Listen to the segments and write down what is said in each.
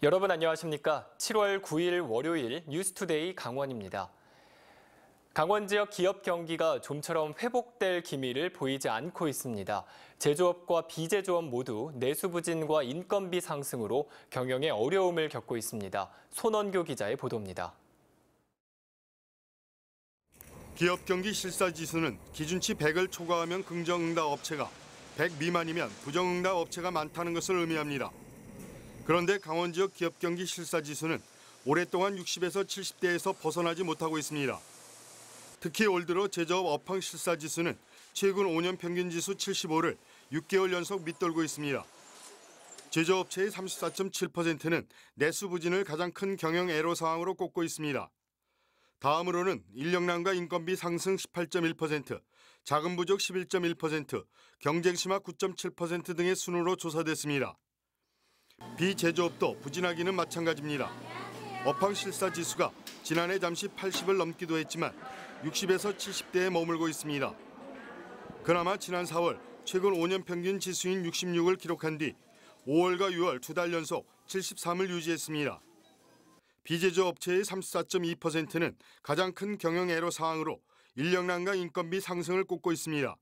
여러분 안녕하십니까? 7월 9일 월요일 뉴스투데이 강원입니다. 강원 지역 기업 경기가 좀처럼 회복될 기미를 보이지 않고 있습니다. 제조업과 비제조업 모두 내수 부진과 인건비 상승으로 경영에 어려움을 겪고 있습니다. 손원교 기자의 보도입니다. 기업 경기 실사지수는 기준치 100을 초과하면 긍정응답 업체가, 100 미만이면 부정응답 업체가 많다는 것을 의미합니다. 그런데 강원 지역 기업 경기 실사지수는 오랫동안 60에서 70대에서 벗어나지 못하고 있습니다. 특히 올 들어 제조업 업황 실사지수는 최근 5년 평균 지수 75를 6개월 연속 밑돌고 있습니다. 제조업체의 34.7%는 내수 부진을 가장 큰 경영 애로 사항으로 꼽고 있습니다. 다음으로는 인력난과 인건비 상승 18.1%, 자금 부족 11.1%, 경쟁 심화 9.7% 등의 순으로 조사됐습니다. 비제조업도 부진하기는 마찬가지입니다. 업황 실사 지수가 지난해 잠시 80을 넘기도 했지만 60에서 70대에 머물고 있습니다. 그나마 지난 4월 최근 5년 평균 지수인 66을 기록한 뒤 5월과 6월 2달 연속 73을 유지했습니다. 비제조 업체의 34.2%는 가장 큰 경영 애로 사항으로 인력난과 인건비 상승을 꼽고 있습니다.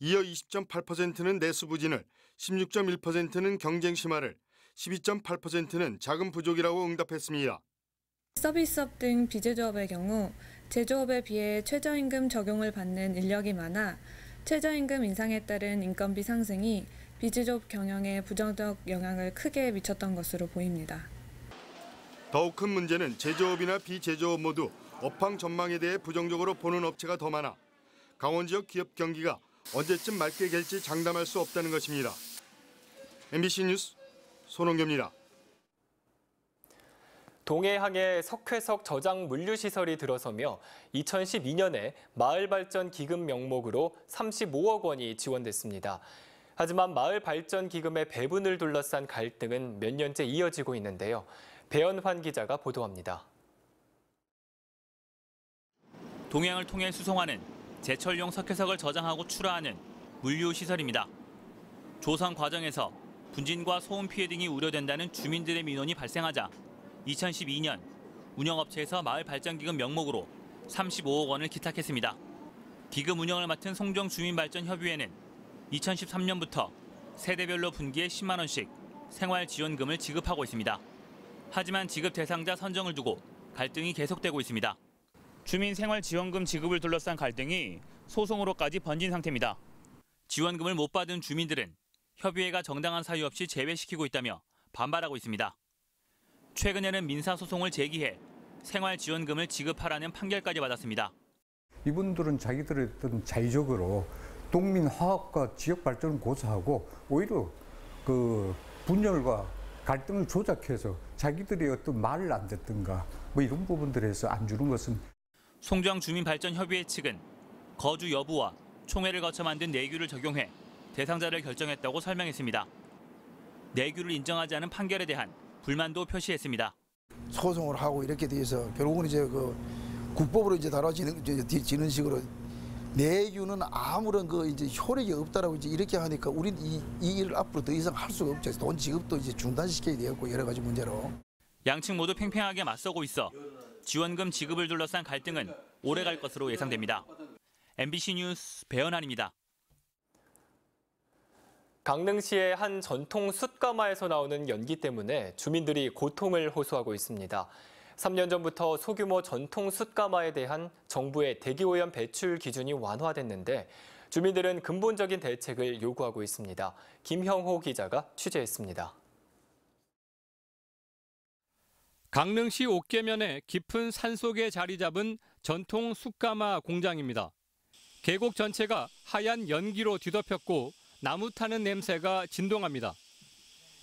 이어 20.8%는 내수 부진을, 16.1%는 경쟁 심화를, 12.8%는 자금 부족이라고 응답했습니다. 서비스업 등 비제조업의 경우 제조업에 비해 최저임금 적용을 받는 인력이 많아 최저임금 인상에 따른 인건비 상승이 비제조업 경영에 부정적 영향을 크게 미쳤던 것으로 보입니다. 더욱 큰 문제는 제조업이나 비제조업 모두 업황 전망에 대해 부정적으로 보는 업체가 더 많아 강원 지역 기업 경기가 언제쯤 맑게 갤지 장담할 수 없다는 것입니다. MBC 뉴스 손원교입니다. 동해항에 석회석 저장 물류시설이 들어서며 2012년에 마을발전기금 명목으로 35억 원이 지원됐습니다. 하지만 마을발전기금의 배분을 둘러싼 갈등은 몇 년째 이어지고 있는데요. 배연환 기자가 보도합니다. 동해항을 통해 수송하는 제철용 석회석을 저장하고 출하하는 물류시설입니다. 조성 과정에서 분진과 소음 피해 등이 우려된다는 주민들의 민원이 발생하자 2012년 운영업체에서 마을발전기금 명목으로 35억 원을 기탁했습니다. 기금 운영을 맡은 송정주민발전협의회는 2013년부터 세대별로 분기에 10만 원씩 생활지원금을 지급하고 있습니다. 하지만 지급 대상자 선정을 두고 갈등이 계속되고 있습니다. 주민생활지원금 지급을 둘러싼 갈등이 소송으로까지 번진 상태입니다. 지원금을 못 받은 주민들은 협의회가 정당한 사유 없이 제외시키고 있다며 반발하고 있습니다. 최근에는 민사소송을 제기해 생활지원금을 지급하라는 판결까지 받았습니다. 이분들은 자기들의 어떤 자의적으로 동민화합과 지역발전을 고사하고 오히려 그 분열과 갈등을 조작해서 자기들이 어떤 말을 안 듣든가 뭐 이런 부분들에서 안 주는 것은 송정주민발전협의회 측은 거주 여부와 총회를 거쳐 만든 내규를 적용해 대상자를 결정했다고 설명했습니다. 내규를 인정하지 않은 판결에 대한 불만도 표시했습니다. 소송을 하고 이렇게 돼서 결국은 이제 그 국법으로 이제 다뤄지는 식으로 내규는 아무런 그 이제 효력이 없다라고 이제 이렇게 하니까 우린 이 일을 앞으로 더 이상 할 수가 없죠. 돈 지급도 이제 중단시켜야 되었고 여러 가지 문제로. 양측 모두 팽팽하게 맞서고 있어 지원금 지급을 둘러싼 갈등은 오래 갈 것으로 예상됩니다. MBC 뉴스 배연환입니다. 강릉시의 한 전통 숯가마에서 나오는 연기 때문에 주민들이 고통을 호소하고 있습니다. 3년 전부터 소규모 전통 숯가마에 대한 정부의 대기오염 배출 기준이 완화됐는데 주민들은 근본적인 대책을 요구하고 있습니다. 김형호 기자가 취재했습니다. 강릉시 옥계면의 깊은 산속에 자리 잡은 전통 숯가마 공장입니다. 계곡 전체가 하얀 연기로 뒤덮였고 나무 타는 냄새가 진동합니다.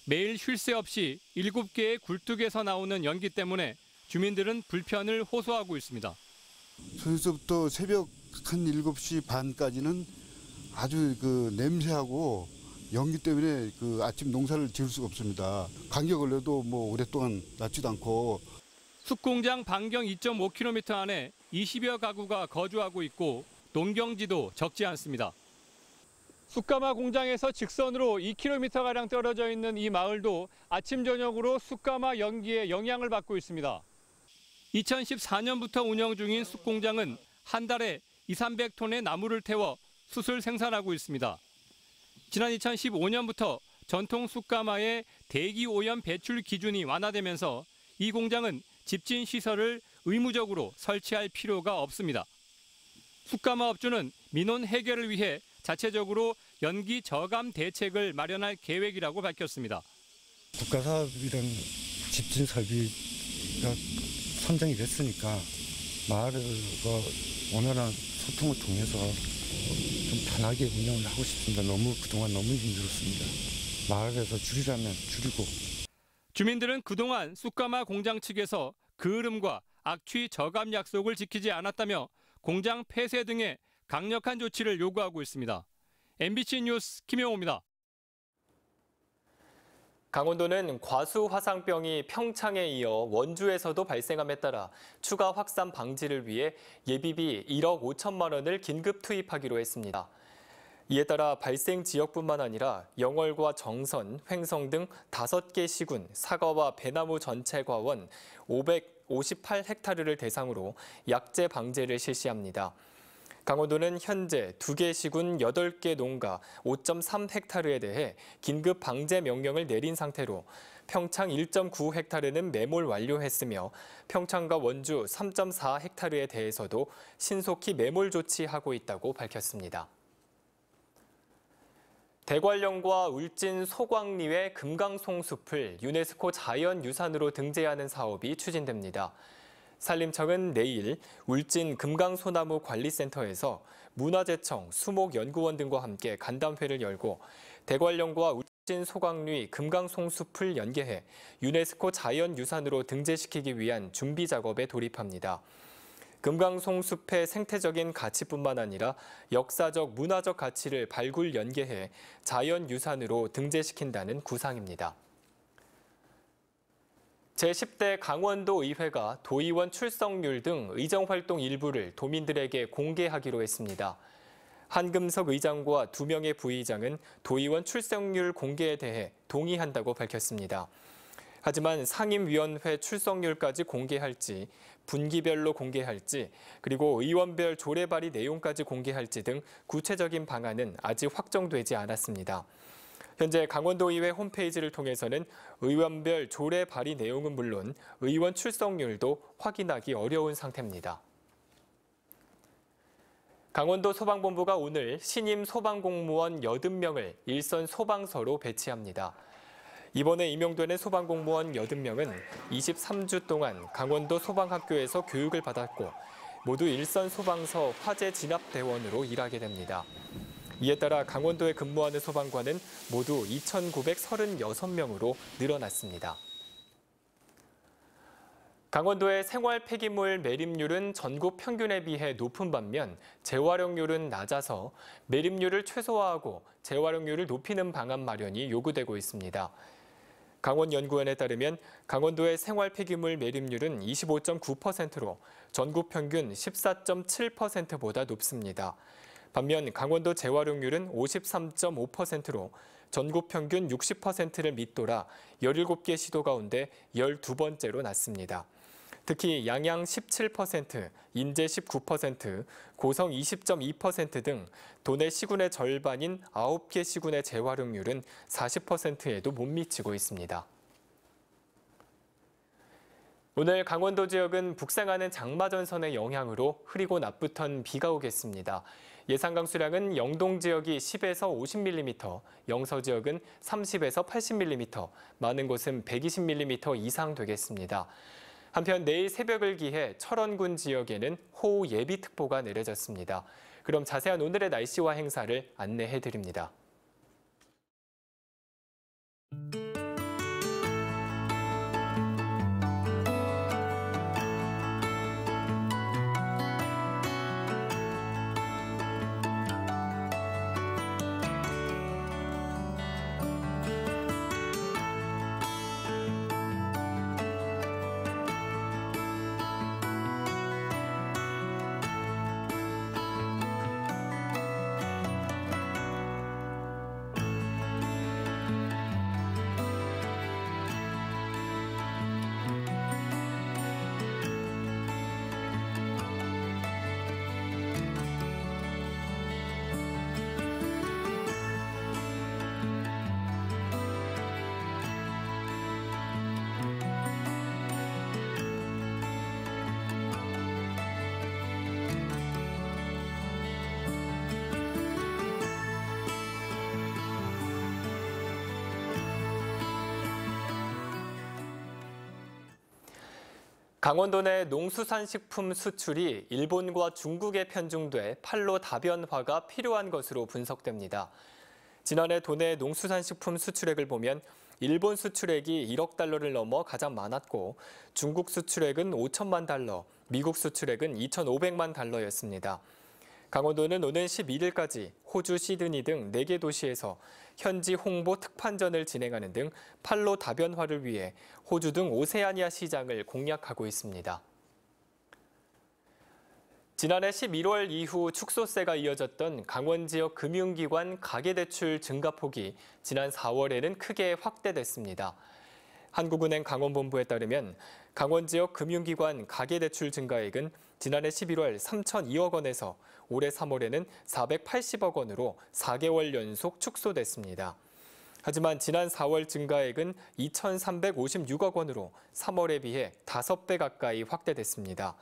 매일 쉴 새 없이 7개의 굴뚝에서 나오는 연기 때문에 주민들은 불편을 호소하고 있습니다. 저녁부터 새벽 한 7시 반까지는 아주 그 냄새하고 연기 때문에 그 아침 농사를 지을 수가 없습니다. 감기 걸려도 뭐 오랫동안 낫지도 않고. 숯공장 반경 2.5km 안에 20여 가구가 거주하고 있고 농경지도 적지 않습니다. 숯가마 공장에서 직선으로 2km가량 떨어져 있는 이 마을도 아침 저녁으로 숯가마 연기에 영향을 받고 있습니다. 2014년부터 운영 중인 숯공장은 한 달에 200~300톤의 나무를 태워 숯을 생산하고 있습니다. 지난 2015년부터 전통 숯가마의 대기 오염 배출 기준이 완화되면서 이 공장은 집진 시설을 의무적으로 설치할 필요가 없습니다. 숯가마 업주는 민원 해결을 위해 자체적으로 연기 저감 대책을 마련할 계획이라고 밝혔습니다. 국가사업이란 집진 설비가 선정이 됐으니까 마을과 원활한 소통을 통해서 좀 편하게 운영을 하고 싶습니다. 그동안 너무 힘들었습니다. 마을에서 줄이라면 줄이고. 주민들은 그동안 숯가마 공장 측에서 그을음과 악취 저감 약속을 지키지 않았다며 공장 폐쇄 등의 강력한 조치를 요구하고 있습니다. MBC 뉴스 김영호입니다. 강원도는 과수 화상병이 평창에 이어 원주에서도 발생함에 따라 추가 확산 방지를 위해 예비비 1억 5천만 원을 긴급 투입하기로 했습니다. 이에 따라 발생 지역뿐만 아니라 영월과 정선, 횡성 등 5개 시군, 사과와 배나무 전체 과원 558헥타르를 대상으로 약재 방제를 실시합니다. 강원도는 현재 2개 시군 8개 농가 5.3헥타르에 대해 긴급 방제 명령을 내린 상태로 평창 1.9헥타르는 매몰 완료했으며 평창과 원주 3.4헥타르에 대해서도 신속히 매몰 조치하고 있다고 밝혔습니다. 대관령과 울진 소광리의 금강송숲을 유네스코 자연유산으로 등재하는 사업이 추진됩니다. 산림청은 내일 울진 금강소나무 관리센터에서 문화재청, 수목연구원 등과 함께 간담회를 열고 대관령과 울진 소광리 금강송숲을 연계해 유네스코 자연유산으로 등재시키기 위한 준비 작업에 돌입합니다. 금강송숲의 생태적인 가치뿐만 아니라 역사적, 문화적 가치를 발굴 연계해 자연유산으로 등재시킨다는 구상입니다. 제10대 강원도 의회가 도의원 출석률 등 의정활동 일부를 도민들에게 공개하기로 했습니다. 한금석 의장과 2명의 부의장은 도의원 출석률 공개에 대해 동의한다고 밝혔습니다. 하지만 상임위원회 출석률까지 공개할지, 분기별로 공개할지, 그리고 의원별 조례 발의 내용까지 공개할지 등 구체적인 방안은 아직 확정되지 않았습니다. 현재 강원도의회 홈페이지를 통해서는 의원별 조례 발의 내용은 물론 의원 출석률도 확인하기 어려운 상태입니다. 강원도 소방본부가 오늘 신임 소방공무원 80명을 일선 소방서로 배치합니다. 이번에 임용되는 소방공무원 80명은 23주 동안 강원도 소방학교에서 교육을 받았고 모두 일선 소방서 화재 진압대원으로 일하게 됩니다. 이에 따라 강원도에 근무하는 소방관은 모두 2,936명으로 늘어났습니다. 강원도의 생활 폐기물 매립률은 전국 평균에 비해 높은 반면 재활용률은 낮아서 매립률을 최소화하고 재활용률을 높이는 방안 마련이 요구되고 있습니다. 강원연구원에 따르면 강원도의 생활 폐기물 매립률은 25.9%로 전국 평균 14.7%보다 높습니다. 반면 강원도 재활용률은 53.5%로 전국 평균 60%를 밑돌아 17개 시도 가운데 12번째로 낮습니다. 특히 양양 17%, 인제 19%, 고성 20.2% 등 도내 시군의 절반인 9개 시군의 재활용률은 40%에도 못 미치고 있습니다. 오늘 강원도 지역은 북상하는 장마전선의 영향으로 흐리고 낮부터는 비가 오겠습니다. 예상 강수량은 영동 지역이 10에서 50mm, 영서 지역은 30에서 80mm, 많은 곳은 120mm 이상 되겠습니다. 한편 내일 새벽을 기해 철원군 지역에는 호우 예비특보가 내려졌습니다. 그럼 자세한 오늘의 날씨와 행사를 안내해드립니다. 강원도 내 농수산식품 수출이 일본과 중국에 편중돼 판로 다변화가 필요한 것으로 분석됩니다. 지난해 도내 농수산식품 수출액을 보면 일본 수출액이 1억 달러를 넘어 가장 많았고 중국 수출액은 5천만 달러, 미국 수출액은 2,500만 달러였습니다. 강원도는 오는 11일까지 호주 시드니 등 4개 도시에서 현지 홍보 특판전을 진행하는 등 판로 다변화를 위해 호주 등 오세아니아 시장을 공략하고 있습니다. 지난해 11월 이후 축소세가 이어졌던 강원 지역 금융기관 가계대출 증가폭이 지난 4월에는 크게 확대됐습니다. 한국은행 강원본부에 따르면 강원 지역 금융기관 가계대출 증가액은 지난해 11월 3,002억 원에서 올해 3월에는 480억 원으로 4개월 연속 축소됐습니다. 하지만 지난 4월 증가액은 2,356억 원으로 3월에 비해 5배 가까이 확대됐습니다.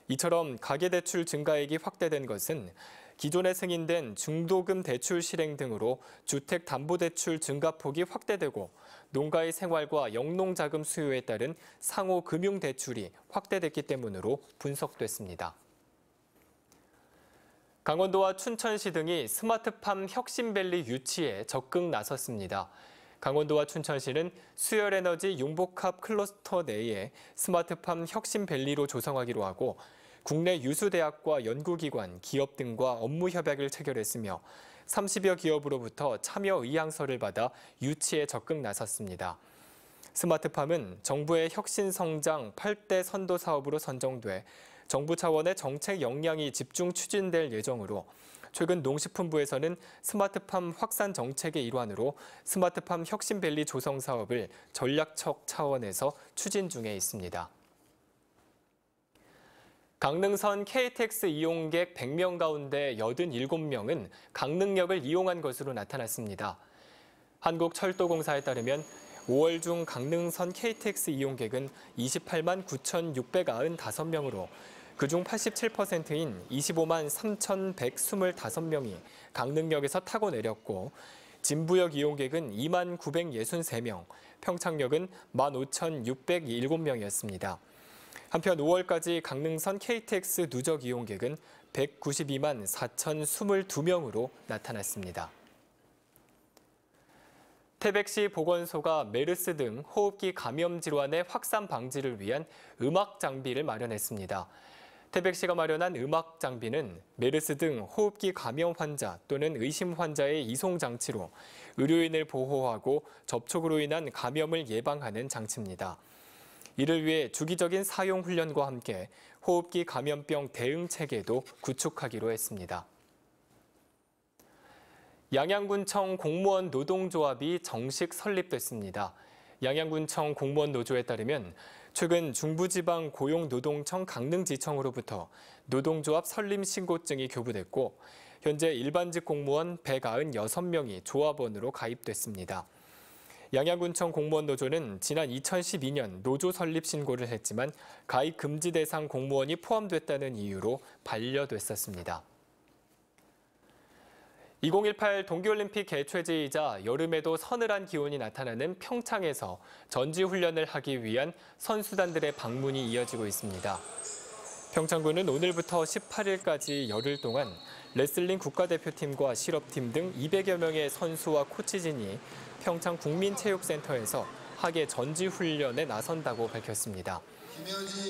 이처럼 가계대출 증가액이 확대된 것은 기존에 승인된 중도금 대출 실행 등으로 주택담보대출 증가폭이 확대되고 농가의 생활과 영농자금 수요에 따른 상호금융대출이 확대됐기 때문으로 분석됐습니다. 강원도와 춘천시 등이 스마트팜 혁신밸리 유치에 적극 나섰습니다. 강원도와 춘천시는 수열에너지 융복합 클러스터 내에 스마트팜 혁신밸리로 조성하기로 하고 국내 유수대학과 연구기관, 기업 등과 업무 협약을 체결했으며 30여 기업으로부터 참여 의향서를 받아 유치에 적극 나섰습니다. 스마트팜은 정부의 혁신성장 8대 선도 사업으로 선정돼 정부 차원의 정책 역량이 집중 추진될 예정으로 최근 농식품부에서는 스마트팜 확산 정책의 일환으로 스마트팜 혁신밸리 조성 사업을 전략적 차원에서 추진 중에 있습니다. 강릉선 KTX 이용객 100명 가운데 87명은 강릉역을 이용한 것으로 나타났습니다. 한국철도공사에 따르면 5월 중 강릉선 KTX 이용객은 28만 9,695명으로 그중 87%인 25만 3,125명이 강릉역에서 타고 내렸고 진부역 이용객은 2만 963명, 평창역은 15,607명이었습니다. 한편 5월까지 강릉선 KTX 누적 이용객은 192만 4,022명으로 나타났습니다. 태백시 보건소가 메르스 등 호흡기 감염 질환의 확산 방지를 위한 음악 장비를 마련했습니다. 태백시가 마련한 음악 장비는 메르스 등 호흡기 감염 환자 또는 의심 환자의 이송 장치로 의료인을 보호하고 접촉으로 인한 감염을 예방하는 장치입니다. 이를 위해 주기적인 사용 훈련과 함께 호흡기 감염병 대응 체계도 구축하기로 했습니다. 양양군청 공무원 노동조합이 정식 설립됐습니다. 양양군청 공무원 노조에 따르면 최근 중부지방 고용노동청 강릉지청으로부터 노동조합 설립 신고증이 교부됐고 현재 일반직 공무원 196명이 조합원으로 가입됐습니다. 양양군청 공무원 노조는 지난 2012년 노조 설립 신고를 했지만 가입 금지 대상 공무원이 포함됐다는 이유로 반려됐었습니다. 2018 동계올림픽 개최지이자 여름에도 서늘한 기온이 나타나는 평창에서 전지훈련을 하기 위한 선수단들의 방문이 이어지고 있습니다. 평창군은 오늘부터 18일까지 열흘 동안 레슬링 국가대표팀과 실업팀 등 200여 명의 선수와 코치진이 평창 국민체육센터에서 하계 전지훈련에 나선다고 밝혔습니다.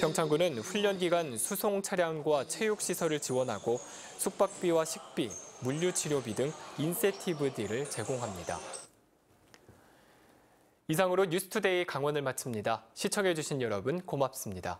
평창군은 훈련 기간 수송 차량과 체육시설을 지원하고 숙박비와 식비, 물류치료비 등 인센티브들을 제공합니다. 이상으로 뉴스투데이 강원을 마칩니다. 시청해주신 여러분 고맙습니다.